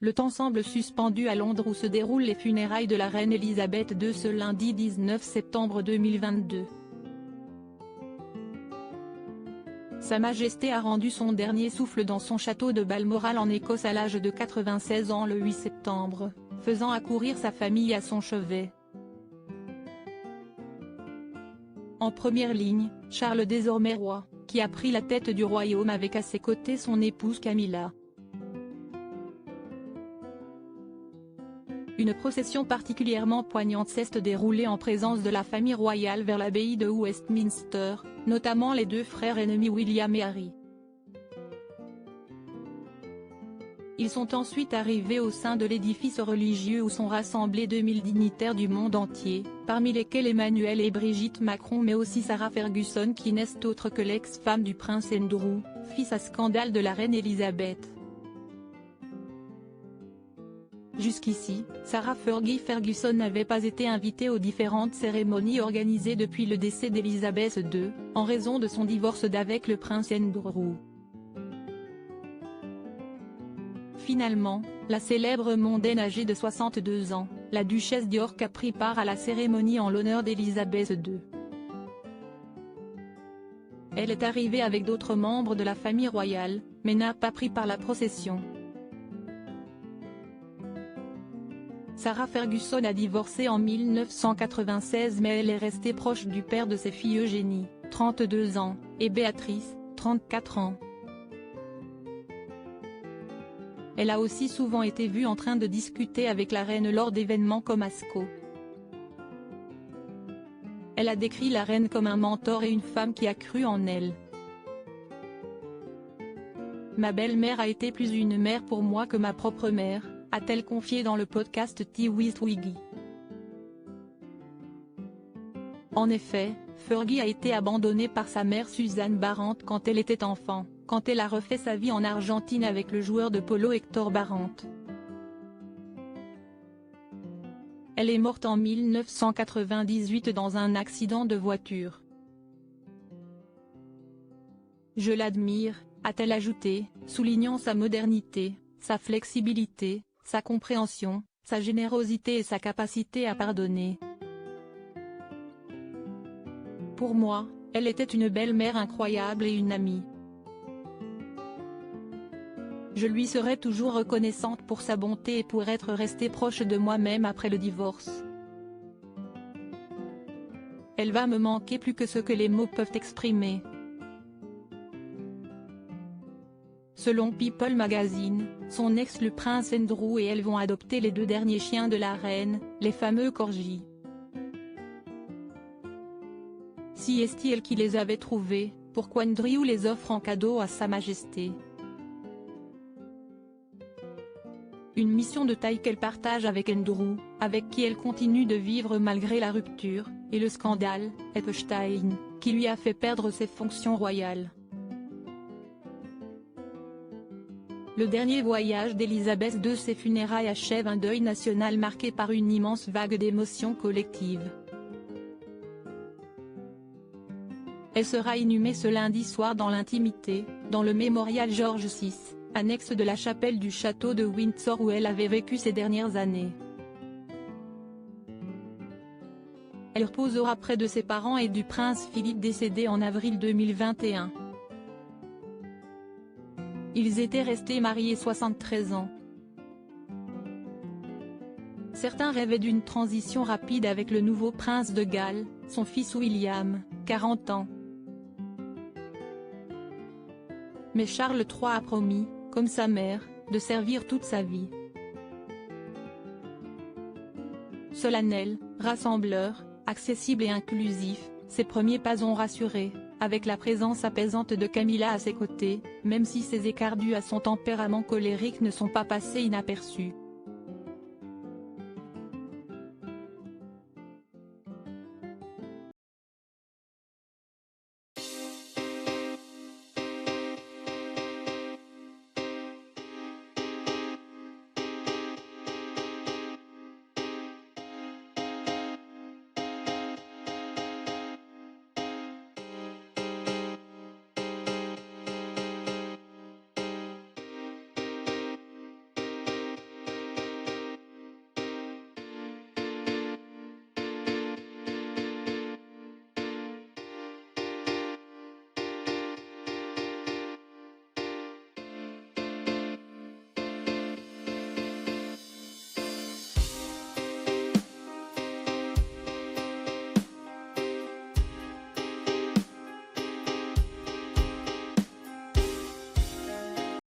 Le temps semble suspendu à Londres où se déroulent les funérailles de la reine Elisabeth II ce lundi 19 septembre 2022. Sa Majesté a rendu son dernier souffle dans son château de Balmoral en Écosse à l'âge de 96 ans le 8 septembre, faisant accourir sa famille à son chevet. En première ligne, Charles désormais roi, qui a pris la tête du royaume avec à ses côtés son épouse Camilla. Une procession particulièrement poignante s'est déroulée en présence de la famille royale vers l'abbaye de Westminster, notamment les deux frères ennemis William et Harry. Ils sont ensuite arrivés au sein de l'édifice religieux où sont rassemblés 2000 dignitaires du monde entier, parmi lesquels Emmanuel et Brigitte Macron mais aussi Sarah Ferguson qui n'est autre que l'ex-femme du prince Andrew, fils à scandale de la reine Elisabeth. Jusqu'ici, Sarah Ferguson n'avait pas été invitée aux différentes cérémonies organisées depuis le décès d'Elisabeth II, en raison de son divorce d'avec le prince Andrew. Finalement, la célèbre mondaine âgée de 62 ans, la duchesse d'York a pris part à la cérémonie en l'honneur d'Elisabeth II. Elle est arrivée avec d'autres membres de la famille royale, mais n'a pas pris part à la procession. Sarah Ferguson a divorcé en 1996 mais elle est restée proche du père de ses filles Eugénie, 32 ans, et Béatrice, 34 ans. Elle a aussi souvent été vue en train de discuter avec la reine lors d'événements comme Ascot. Elle a décrit la reine comme un mentor et une femme qui a cru en elle. Ma belle-mère a été plus une mère pour moi que ma propre mère, a-t-elle confié dans le podcast Tea with Twiggy. En effet, Fergie a été abandonnée par sa mère Suzanne Barrant quand elle était enfant, quand elle a refait sa vie en Argentine avec le joueur de polo Hector Barrant. Elle est morte en 1998 dans un accident de voiture. Je l'admire, a-t-elle ajouté, soulignant sa modernité, sa flexibilité, sa compréhension, sa générosité et sa capacité à pardonner. Pour moi, elle était une belle-mère incroyable et une amie. Je lui serai toujours reconnaissante pour sa bonté et pour être restée proche de moi-même après le divorce. Elle va me manquer plus que ce que les mots peuvent exprimer. Selon People Magazine, son ex le prince Andrew et elle vont adopter les deux derniers chiens de la reine, les fameux corgis. Si est-il qui les avait trouvés, pourquoi Andrew les offre en cadeau à Sa Majesté? Une mission de taille qu'elle partage avec Andrew, avec qui elle continue de vivre malgré la rupture, et le scandale, Epstein, qui lui a fait perdre ses fonctions royales. Le dernier voyage d'Elisabeth II, ses funérailles achèvent un deuil national marqué par une immense vague d'émotions collectives. Elle sera inhumée ce lundi soir dans l'intimité, dans le mémorial George VI, annexe de la chapelle du château de Windsor où elle avait vécu ces dernières années. Elle reposera près de ses parents et du prince Philippe décédé en avril 2021. Ils étaient restés mariés 73 ans. Certains rêvaient d'une transition rapide avec le nouveau prince de Galles, son fils William, 40 ans. Mais Charles III a promis, comme sa mère, de servir toute sa vie. Solennel, rassembleur, accessible et inclusif, ses premiers pas ont rassuré, avec la présence apaisante de Camilla à ses côtés, même si ses écarts dus à son tempérament colérique ne sont pas passés inaperçus.